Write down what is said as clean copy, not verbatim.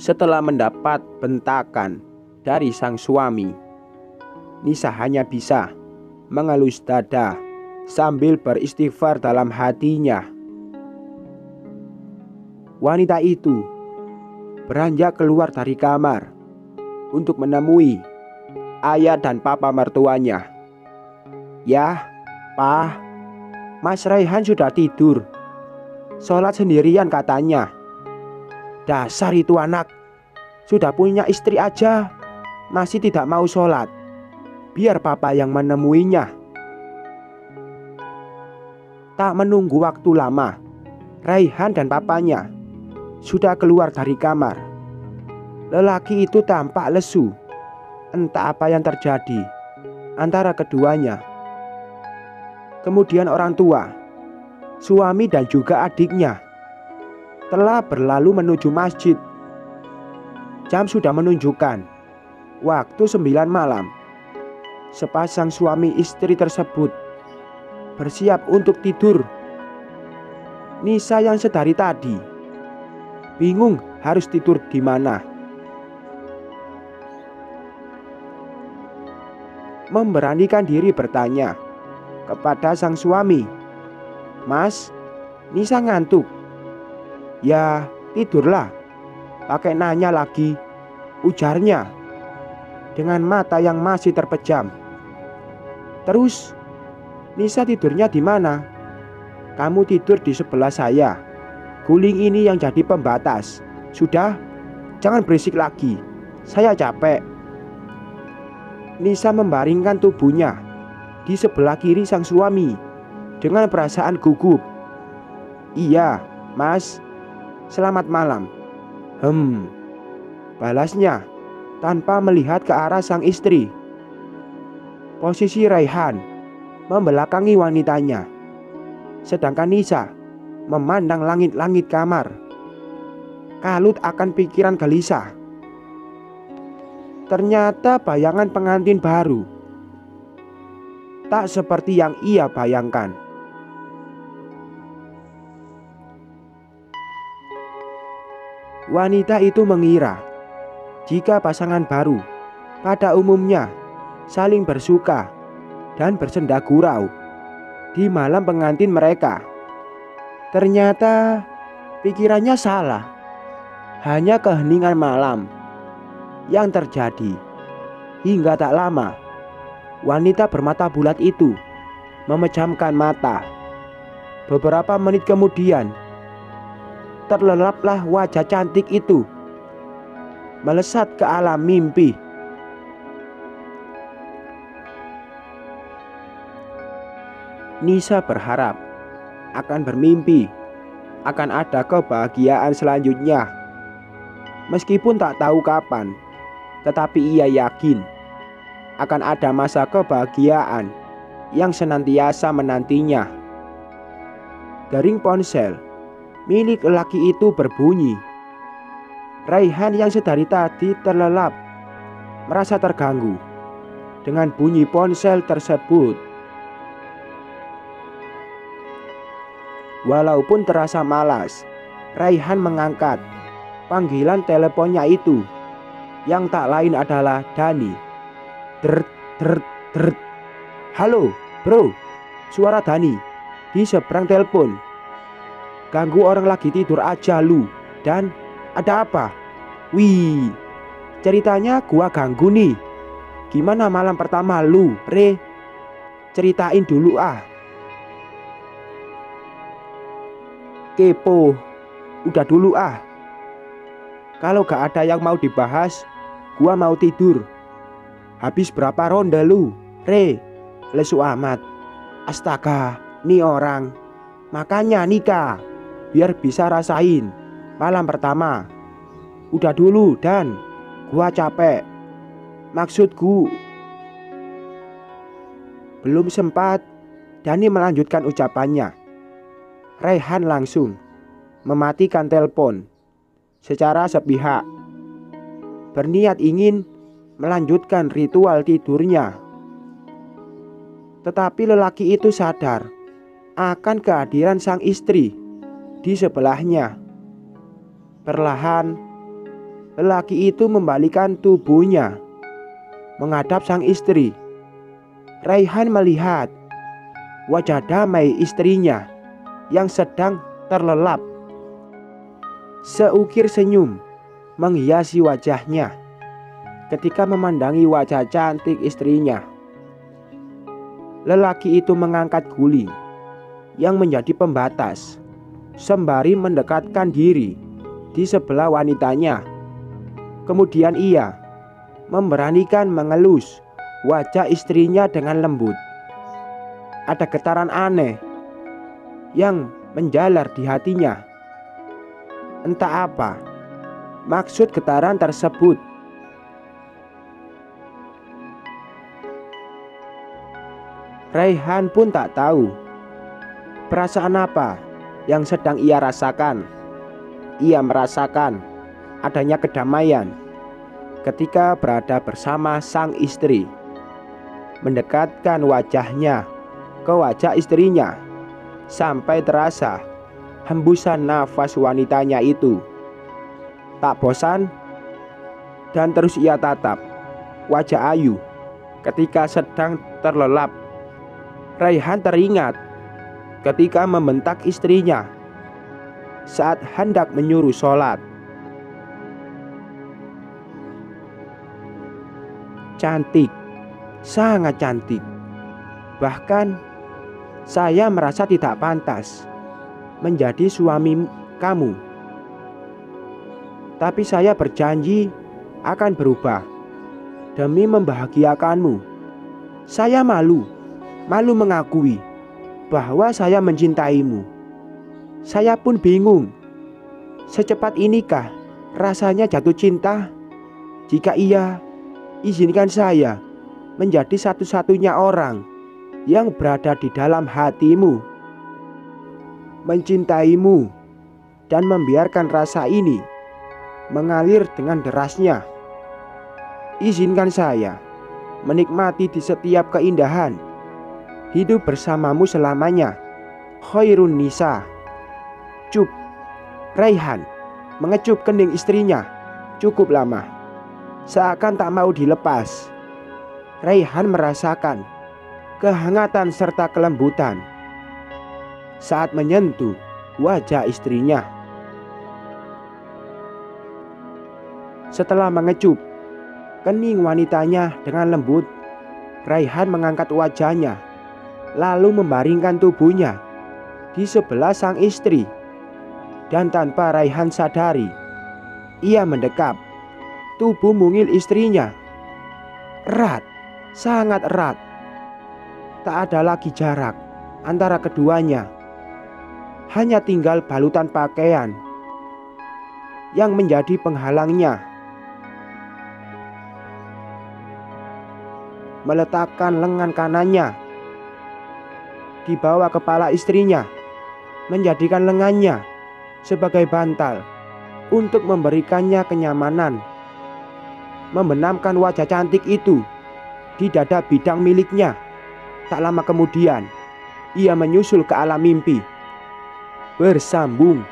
Setelah mendapat bentakan dari sang suami, Nisa hanya bisa mengelus dada sambil beristighfar dalam hatinya. Wanita itu beranjak keluar dari kamar untuk menemui ayah dan papa mertuanya. "Yah, Pa, Mas Raihan sudah tidur. Sholat sendirian katanya. Dasar itu anak, sudah punya istri aja masih tidak mau sholat. Biar papa yang menemuinya." Tak menunggu waktu lama, Raihan dan papanya sudah keluar dari kamar. Lelaki itu tampak lesu. Entah apa yang terjadi antara keduanya. Kemudian orang tua, suami dan juga adiknya telah berlalu menuju masjid. Jam sudah menunjukkan waktu 9 malam. Sepasang suami istri tersebut bersiap untuk tidur. Nisa yang sedari tadi bingung harus tidur di mana. Memberanikan diri bertanya kepada sang suami, "Mas, Nisa ngantuk." "Ya tidurlah, pakai nanya lagi," ujarnya dengan mata yang masih terpejam. "Terus Nisa tidurnya di mana?" "Kamu tidur di sebelah saya. Guling ini yang jadi pembatas. Sudah, jangan berisik lagi. Saya capek." Nisa membaringkan tubuhnya di sebelah kiri sang suami dengan perasaan gugup. "Iya, Mas. Selamat malam." Balasnya tanpa melihat ke arah sang istri. Posisi Raihan membelakangi wanitanya, sedangkan Nisa memandang langit-langit kamar. Kalut akan pikiran gelisah. Ternyata bayangan pengantin baru tak seperti yang ia bayangkan. Wanita itu mengira jika pasangan baru pada umumnya saling bersuka dan bersenda gurau di malam pengantin mereka. Ternyata pikirannya salah. Hanya keheningan malam yang terjadi. Hingga tak lama, wanita bermata bulat itu memejamkan mata. Beberapa menit kemudian, terlelaplah wajah cantik itu melesat ke alam mimpi. Nisa berharap akan bermimpi akan ada kebahagiaan selanjutnya. Meskipun tak tahu kapan, tetapi ia yakin akan ada masa kebahagiaan yang senantiasa menantinya. Dering ponsel milik lelaki itu berbunyi. Raihan yang sedari tadi terlelap merasa terganggu dengan bunyi ponsel tersebut. Walaupun terasa malas, Raihan mengangkat panggilan teleponnya itu, yang tak lain adalah Dani. Dert, dert, dert. "Halo bro," suara Dani di seberang telepon. "Ganggu orang lagi tidur aja lu. Dan ada apa?" "Wih, ceritanya gua ganggu nih. Gimana malam pertama lu, Re? Ceritain dulu ah." "Kepo, udah dulu ah. Kalau gak ada yang mau dibahas, gua mau tidur. Habis berapa ronde lu, Re? Lesu amat. Astaga, nih orang. Makanya nikah, biar bisa rasain malam pertama. Udah dulu Dan, gua capek. Maksudku..." Belum sempat Dani melanjutkan ucapannya, Raihan langsung mematikan telepon secara sepihak, berniat ingin melanjutkan ritual tidurnya. Tetapi lelaki itu sadar akan kehadiran sang istri di sebelahnya. Perlahan Lelaki itu membalikan tubuhnya menghadap sang istri. Raihan melihat wajah damai istrinya yang sedang terlelap. Seukir senyum menghiasi wajahnya ketika memandangi wajah cantik istrinya. Lelaki itu mengangkat guling yang menjadi pembatas sembari mendekatkan diri di sebelah wanitanya. Kemudian ia memberanikan mengelus wajah istrinya dengan lembut. Ada getaran aneh yang menjalar di hatinya. Entah apa maksud getaran tersebut. Raihan pun tak tahu perasaan apa yang sedang ia rasakan. Ia merasakan adanya kedamaian ketika berada bersama sang istri, mendekatkan wajahnya ke wajah istrinya sampai terasa hembusan nafas wanitanya itu. Tak bosan dan terus ia tatap wajah Ayu ketika sedang terlelap. Raihan teringat ketika membentak istrinya saat hendak menyuruh sholat. Cantik, sangat cantik. Bahkan saya merasa tidak pantas menjadi suami kamu. Tapi saya berjanji akan berubah demi membahagiakanmu. Saya malu mengakui bahwa saya mencintaimu. Saya pun bingung, secepat inikah rasanya jatuh cinta jika ia izinkan saya menjadi satu-satunya orang yang berada di dalam hatimu. Mencintaimu dan membiarkan rasa ini mengalir dengan derasnya. Izinkan saya menikmati di setiap keindahan hidup bersamamu selamanya. Khairun nisa. Cup. Raihan mengecup kening istrinya cukup lama, seakan tak mau dilepas. Raihan merasakan kehangatan serta kelembutan saat menyentuh wajah istrinya. Setelah mengecup kening wanitanya dengan lembut, Raihan mengangkat wajahnya lalu membaringkan tubuhnya di sebelah sang istri. Dan tanpa Raihan sadari, ia mendekap tubuh mungil istrinya. Erat, sangat erat. Tak ada lagi jarak antara keduanya. Hanya tinggal balutan pakaian yang menjadi penghalangnya. Meletakkan lengan kanannya di bawah kepala istrinya, menjadikan lengannya sebagai bantal untuk memberikannya kenyamanan. Membenamkan wajah cantik itu di dada bidang miliknya. Tak lama kemudian ia menyusul ke alam mimpi, bersambung